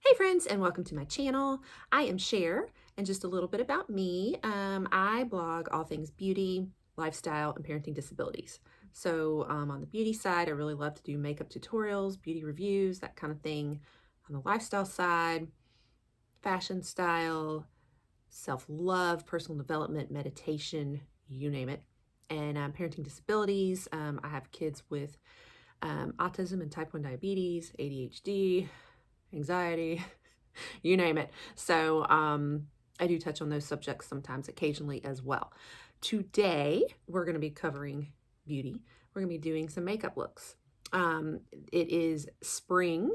Hey friends, and welcome to my channel. I am Cher, and just a little bit about me. I blog all things beauty, lifestyle, and parenting disabilities. So on the beauty side, I really love to do makeup tutorials, beauty reviews, that kind of thing. On the lifestyle side, fashion style, self-love, personal development, meditation, you name it. And parenting disabilities, I have kids with autism and type 1 diabetes, ADHD, anxiety, you name it. So I do touch on those subjects sometimes, occasionally as well. Today, we're going to be covering beauty. We're going to be doing some makeup looks. It is spring,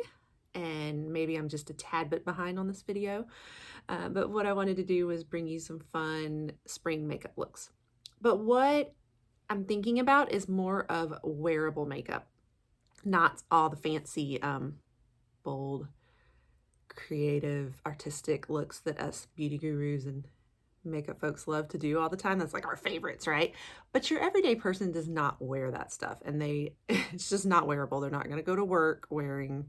and maybe I'm just a tad bit behind on this video, but what I wanted to do was bring you some fun spring makeup looks. But what I'm thinking about is more of wearable makeup, not all the fancy, bold, creative, artistic looks that us beauty gurus and makeup folks love to do all the time. That's like our favorites, right? But your everyday person does not wear that stuff, and it's just not wearable. They're not going to go to work wearing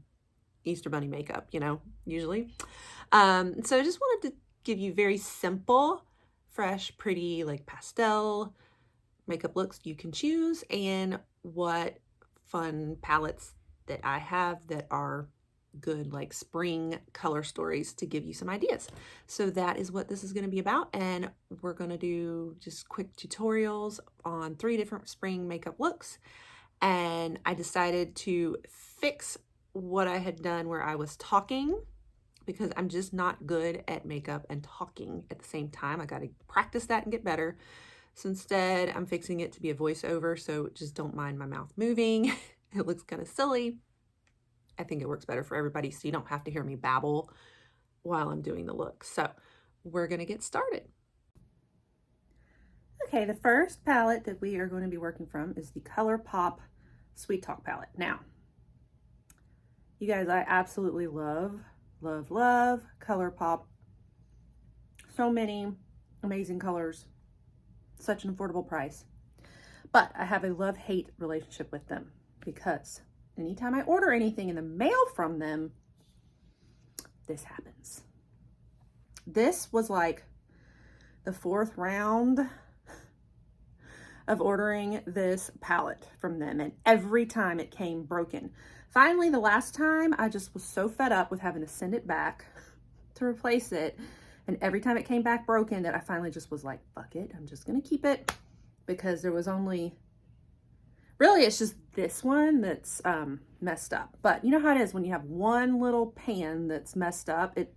Easter Bunny makeup, usually. So I just wanted to give you very simple, fresh, pretty, like pastel makeup looks you can choose, and what fun palettes that I have that are good, like spring color stories, to give you some ideas. So that is what this is going to be about, and we're going to do just quick tutorials on 3 different spring makeup looks. And I decided to fix what I had done where I was talking, because I'm just not good at makeup and talking at the same time. I got to practice that and get better. So instead, I'm fixing it to be a voiceover, so just don't mind my mouth moving. It looks kind of silly. I think it works better for everybody, so you don't have to hear me babble while I'm doing the look. So we're going to get started. Okay, the first palette that we are going to be working from is the Colourpop Sweet Talk Palette. Now, you guys, I absolutely love Colourpop. So many amazing colors, such an affordable price. But I have a love-hate relationship with them, because anytime I order anything in the mail from them, this happens. This was like the 4th round of ordering this palette from them, and every time it came broken. Finally, the last time, I just was so fed up with having to send it back to replace it, and every time it came back broken, that I finally just was like, fuck it, I'm just gonna keep it, because there was only, really, it's just this one that's messed up. But you know how it is when you have one little pan that's messed up, it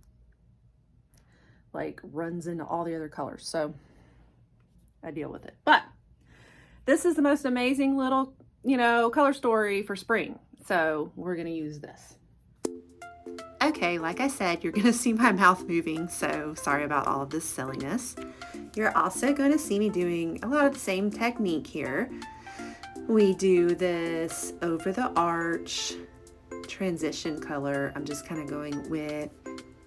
like runs into all the other colors. So I deal with it. But this is the most amazing little, color story for spring. So we're going to use this. Okay, like I said, you're going to see my mouth moving, so sorry about all of this silliness. You're also going to see me doing a lot of the same technique here. We do this over the arch transition color. I'm just kind of going with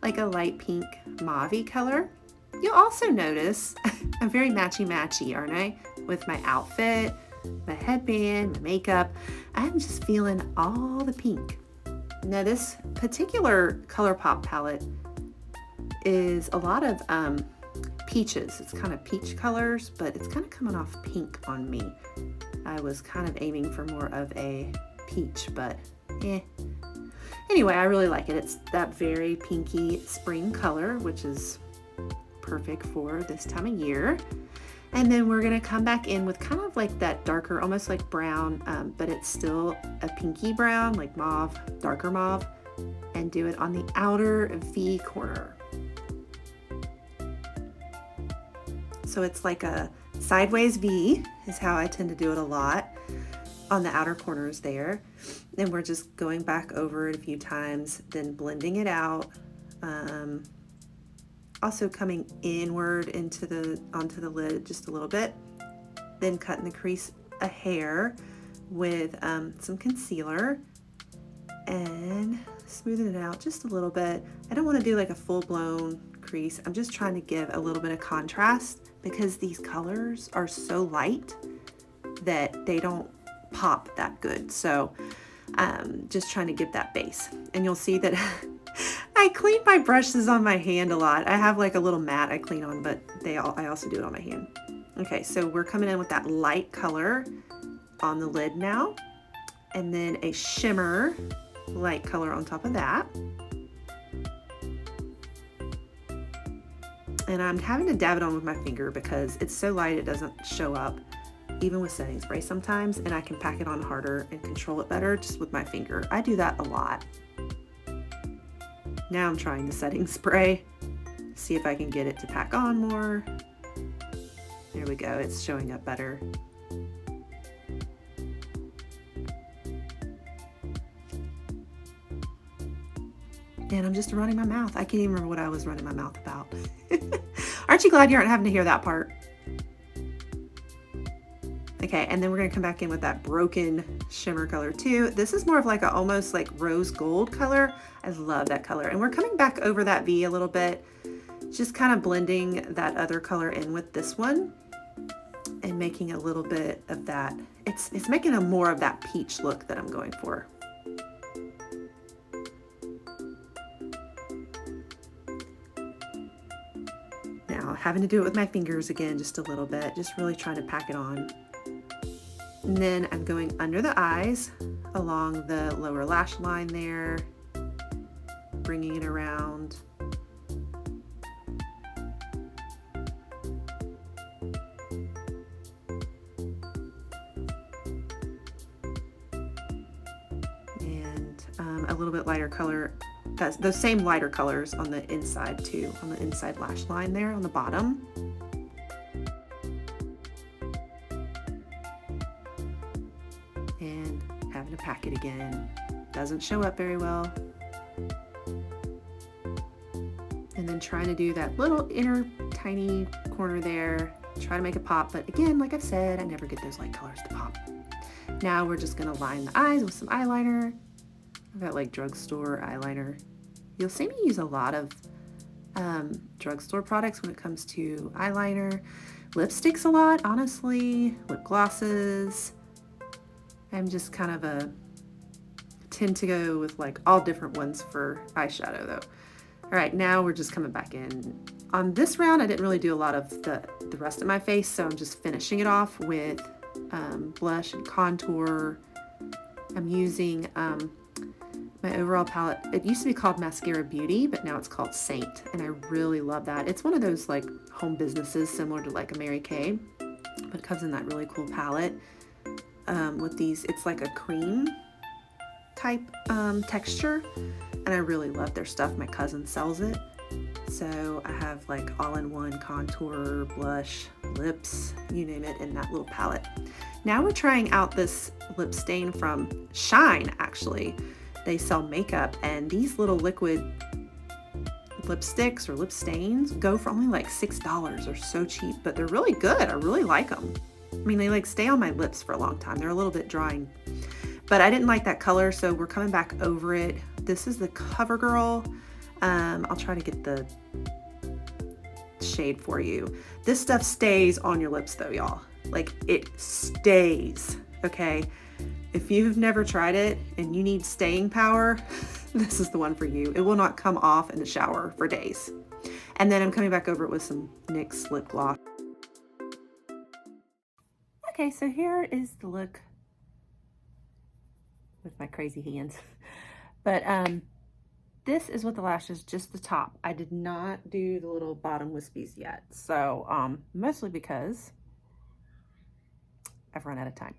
like a light pink mauve color. You'll also notice I'm very matchy-matchy, aren't I? With my outfit, my headband, my makeup. I'm just feeling all the pink. Now this particular Colourpop palette is a lot of peaches. It's kind of peach colors, but it's kind of coming off pink on me. I was kind of aiming for more of a peach, but Anyway, I really like it. It's that very pinky spring color, which is perfect for this time of year. And then we're gonna come back in with kind of like that darker, almost like brown, but it's still a pinky brown, like mauve, darker mauve, and do it on the outer V corner. So it's like a sideways V is how I tend to do it a lot on the outer corners there. And we're just going back over it a few times, then blending it out. Also coming inward onto the lid just a little bit, then cutting the crease a hair with some concealer and smoothing it out just a little bit. I don't want to do like a full-blown crease. I'm just trying to give a little bit of contrast, because these colors are so light that they don't pop that good. So just trying to give that base. And you'll see that I I clean my brushes on my hand a lot. I have like a little mat I clean on, but I also do it on my hand. Okay, so we're coming in with that light color on the lid now, and then a shimmer light color on top of that. And I'm having to dab it on with my finger because it's so light it doesn't show up even with setting spray sometimes, and I can pack it on harder and control it better just with my finger. I do that a lot. Now I'm trying the setting spray, see if I can get it to pack on more. There we go, it's showing up better. And I'm just running my mouth. I can't even remember what I was running my mouth about. Aren't you glad you aren't having to hear that part? Okay, and then we're gonna come back in with that broken shimmer color too. This is more of like a almost like rose gold color. I love that color. And we're coming back over that V a little bit, just kind of blending that other color in with this one and making a little bit of that. It's making a more of that peach look that I'm going for. Now, having to do it with my fingers again, just a little bit, just really trying to pack it on. And then I'm going under the eyes, along the lower lash line there, bringing it around. And a little bit lighter color, those same lighter colors on the inside too, on the inside lash line there on the bottom. And having to pack it again. Doesn't show up very well. And then trying to do that little inner tiny corner there, try to make it pop, but again, like I've said, I never get those light colors to pop. Now we're just gonna line the eyes with some eyeliner. I've got like drugstore eyeliner. You'll see me use a lot of drugstore products when it comes to eyeliner. Lipsticks a lot, honestly, lip glosses. I'm just kind of tend to go with like all different ones for eyeshadow though. All right, now we're just coming back in. On this round, I didn't really do a lot of the rest of my face, so I'm just finishing it off with blush and contour. I'm using my overall palette. It used to be called Mascara Beauty, but now it's called Saint, and I really love that. It's one of those like home businesses similar to like a Mary Kay, but it comes in that really cool palette with these. It's like a cream type texture, and I really love their stuff. My cousin sells it, so I have like all-in-one contour, blush, lips, you name it, in that little palette. Now we're trying out this lip stain from Shine. Actually, they sell makeup, and these little liquid lipsticks or lip stains go for only like $6. They're so cheap, but they're really good. I really like them. I mean, they like stay on my lips for a long time. They're a little bit drying, but I didn't like that color, so we're coming back over it. This is the CoverGirl. I'll try to get the shade for you. This stuff stays on your lips though, y'all. Like, it stays, okay? If you've never tried it and you need staying power, this is the one for you. It will not come off in the shower for days. And then I'm coming back over it with some NYX lip gloss. Okay, so here is the look with my crazy hands. But this is what the lashes, just the top. I did not do the little bottom wispies yet. So mostly because I've run out of time.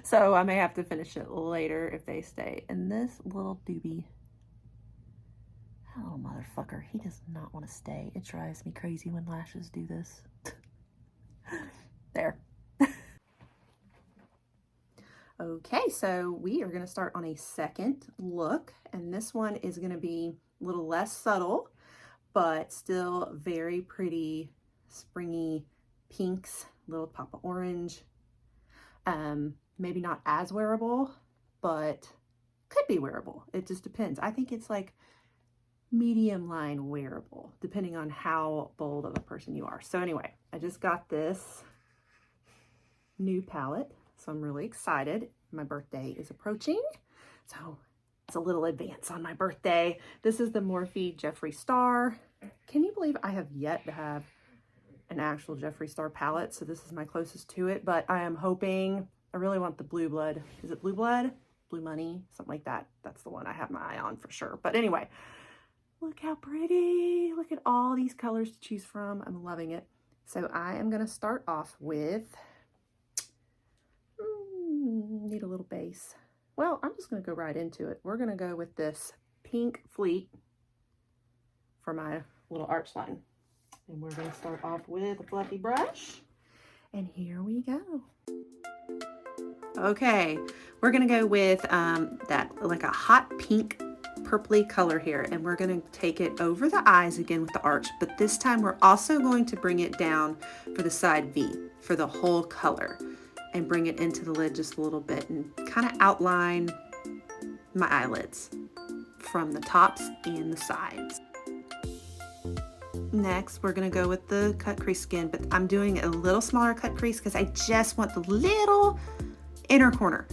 So I may have to finish it later if they stay. And this little doobie, that little motherfucker, he does not want to stay. It drives me crazy when lashes do this. There. Okay, so we are going to start on a second look, and this one is going to be a little less subtle, but still very pretty, springy pinks, little pop of orange. Maybe not as wearable, but could be wearable. It just depends. I think it's like medium line wearable, depending on how bold of a person you are. So anyway, I just got this new palette, so I'm really excited. My birthday is approaching, so It's a little advance on my birthday. This is the Morphe Jeffree Star. Can you believe I have yet to have an actual Jeffree Star palette? So this is my closest to it, but I am hoping, I really want the Blue Blood. Is it Blue Blood? Blue Money? Something like that. That's the one I have my eye on for sure. But anyway, look how pretty. Look at all these colors to choose from. I'm loving it. So I am going to start off with, need a little base. Well, I'm just going to go right into it. We're going to go with this pink fleet for my little arch line. And we're going to start off with a fluffy brush. And here we go. Okay, we're going to go with that like a hot pink purpley color here. And we're going to take it over the eyes again with the arch. But this time we're also going to bring it down for the side V for the whole color. And bring it into the lid just a little bit and kind of outline my eyelids from the tops and the sides. Next, we're going to go with the cut crease skin, but I'm doing a little smaller cut crease because I just want the little inner corner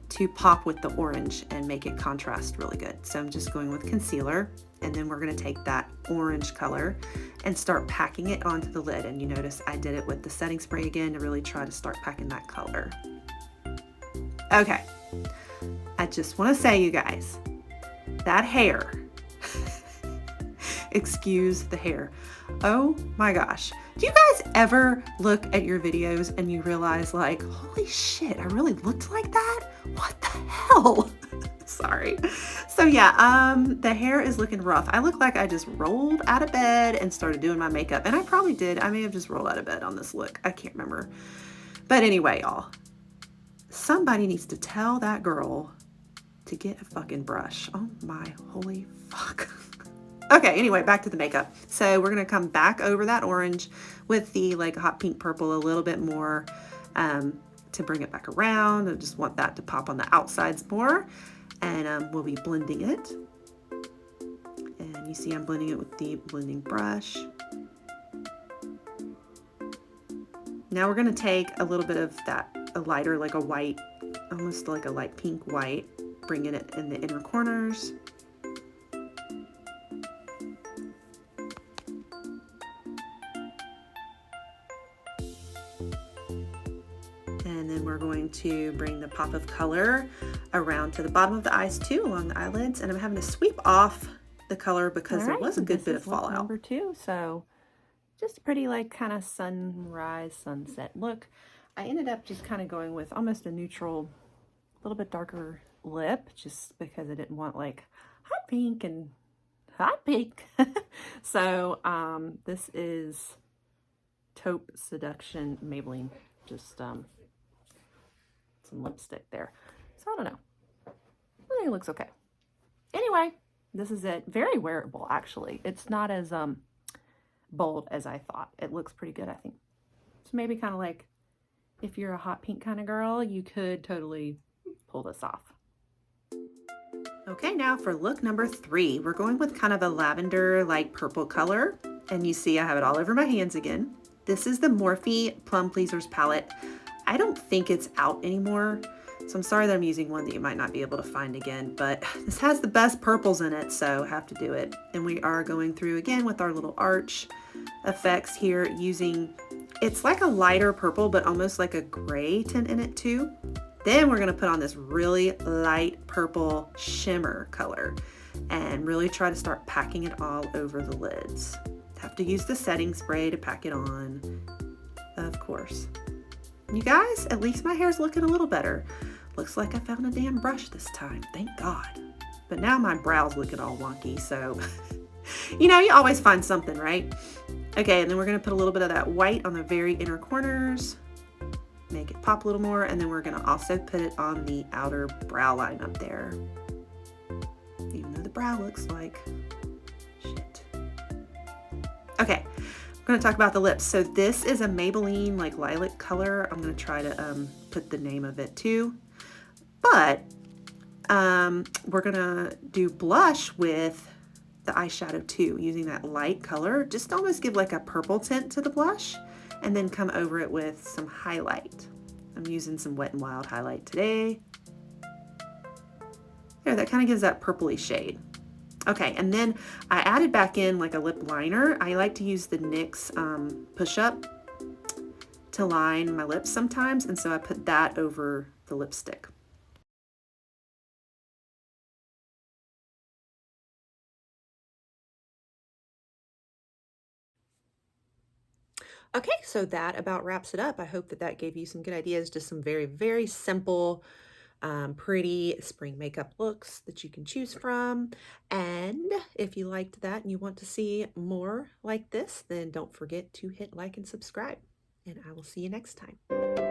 to pop with the orange and make it contrast really good. So I'm just going with concealer, and then we're going to take that orange color and start packing it onto the lid. And you notice I did it with the setting spray again to really try to start packing that color. Okay, I just want to say, you guys, that hair, excuse the hair. Oh my gosh. Do you guys ever look at your videos and you realize like, holy shit, I really looked like that? What the hell? Sorry. So yeah, the hair is looking rough. I look like I just rolled out of bed and started doing my makeup. And I probably did. I may have just rolled out of bed on this look. I can't remember. But anyway, y'all, somebody needs to tell that girl to get a fucking brush. Oh my holy fuck. Okay, anyway, back to the makeup. So we're going to come back over that orange with the like hot pink purple a little bit more to bring it back around. I just want that to pop on the outsides more. And we'll be blending it. And you see I'm blending it with the blending brush. Now we're going to take a little bit of that, a lighter, like a white, almost like a light pink white, bringing it in the inner corners. And then we're going to bring the pop of color around to the bottom of the eyes too, along the eyelids. And I'm having to sweep off the color because there was a good bit of fallout. Number 2, so just a pretty like kind of sunrise, sunset look. I ended up just kind of going with almost a neutral, a little bit darker lip, just because I didn't want like hot pink and hot pink. So this is Taupe Seduction Maybelline, just some lipstick there. So I don't know. I think it looks okay. Anyway, this is it. Very wearable, actually. It's not as bold as I thought. It looks pretty good, I think. So maybe kind of like if you're a hot pink kind of girl, you could totally pull this off. Okay, now for look number 3, we're going with kind of a lavender light purple color. And you see I have it all over my hands again. This is the Morphe Plum Pleasers palette. I don't think it's out anymore, so I'm sorry that I'm using one that you might not be able to find again, but this has the best purples in it, so I have to do it. And we are going through again with our little arch effects here using, it's like a lighter purple, but almost like a gray tint in it too. Then we're gonna put on this really light purple shimmer color and really try to start packing it all over the lids. Have to use the setting spray to pack it on, of course. You guys, at least my hair's looking a little better. Looks like I found a damn brush this time, thank God. But now my brow's looking all wonky, so you know, you always find something, right? Okay, and then we're gonna put a little bit of that white on the very inner corners, make it pop a little more, and then we're gonna also put it on the outer brow line up there. Even though the brow looks like shit. Okay. I'm going to talk about the lips. So this is a Maybelline like lilac color. I'm going to try to put the name of it too. But we're going to do blush with the eyeshadow too, using that light color. Just almost give like a purple tint to the blush and then come over it with some highlight. I'm using some Wet n Wild highlight today. There, that kind of gives that purpley shade. Okay, and then I added back in like a lip liner. I like to use the NYX push-up to line my lips sometimes, and so I put that over the lipstick. Okay, so that about wraps it up. I hope that that gave you some good ideas, just some very, very simple, pretty spring makeup looks that you can choose from. And if you liked that and you want to see more like this, then don't forget to hit like and subscribe. And I will see you next time.